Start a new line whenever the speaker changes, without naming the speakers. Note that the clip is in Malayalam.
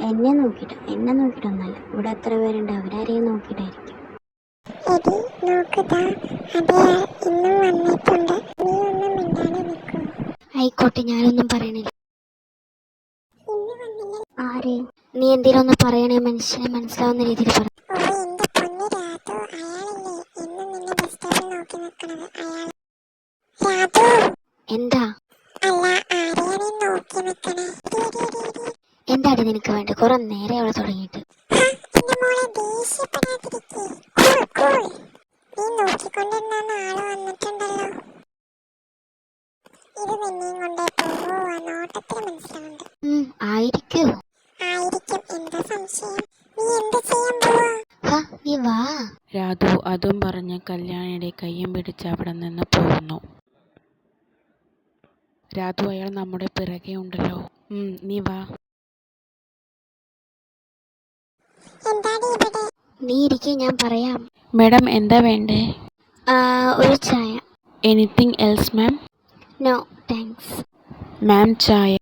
എന്നെ നോക്കിയിട്ടൊന്നല്ല. ഇവിടെ എത്ര പേരുണ്ട്, അവരാരെയും നോക്കിയിട്ടായിരിക്കും.
എടി നോക്കുതാ, അതെ ഇന്നും വന്നിട്ടുണ്ട്. നീ ഒന്നും മിണ്ടാതെ നിൽക്കൂ.
ആയിക്കോട്ടെ, ഞാനൊന്നും പറയണില്ല.
ഇന്ന് വന്നില്ല.
ആരെ? നീ എന്തേലും ഒന്ന് പറയണേ, മനുഷ്യനെ മനസ്സിലാവുന്ന രീതിയിൽ പറ.
ഓ എന്റെ പൊന്നു രാധു, അയാളില്ലേ എന്നും നിന്നെ ബസ് സ്റ്റോപ്പിൽ നോക്കി നിൽക്കണത്, അയാൾ. രാധു.
എന്താ?
അല്ല, ആരെയാണ് ഈ നോക്കി നിൽക്കണേ?
എന്താടി നിനക്ക് വേണ്ട? കുറെ നേരെ അവളെ തുടങ്ങിയിട്ട്.
എന്റെ മോളെ ദേഷ്യപ്പെടാതിരിക്കേ. Cool cool. നീ നോക്കിക്കൊണ്ടിരുന്ന ആള് വന്നിട്ടുണ്ടല്ലോ. ഇത് നിന്നെയും കൊണ്ടേ പോവോ? നോട്ടത്തിൽ മനസ്സിലാവുന്നുണ്ട്.
ആയിരിക്കും.
എന്താ സംശയം? നീ എന്ത് ചെയ്യാൻ പോവാ?
നീ വാ.
രാധു അതും പറഞ്ഞ് കല്യാണിയുടെ കയ്യും പിടിച്ച് അവിടെ നിന്ന് പോകുന്നു. രാധു, അയാൾ നമ്മുടെ പിറകെ ഉണ്ടല്ലോ. നീ വാ.
നീ ഇരിക്കെ, ഞാൻ പറയാം.
മാഡം, എന്താ വേണ്ടേ?
ഒരു ചായ.
Anything else ma'am?
No thanks.
Ma'am, ചായ.